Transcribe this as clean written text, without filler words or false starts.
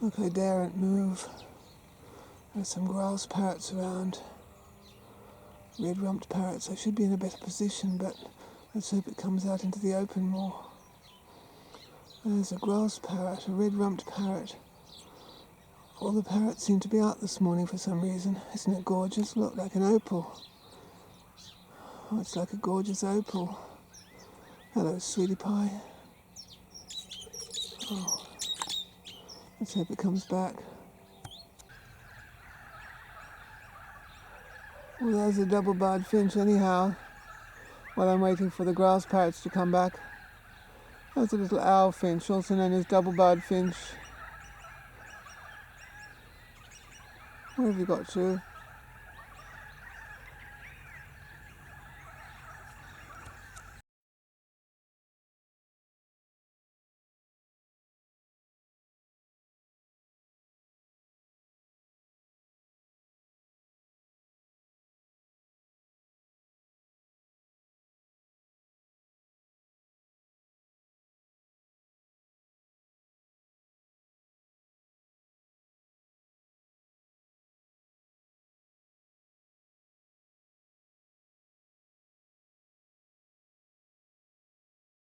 Look, I daren't move. There's some grouse parrots around. Red-rumped parrots. I should be in a better position, but let's hope it comes out into the open more. There's a grouse parrot, a red-rumped parrot. All the parrots seem to be out this morning for some reason. Isn't it gorgeous? Look, like an opal. Oh, it's like a gorgeous opal. Hello, sweetie pie. Oh, let's hope it comes back. Well, there's a double-barred finch anyhow, while I'm waiting for the grouse parrots to come back. There's a little owl finch, also known as double-barred finch. Where have you got to?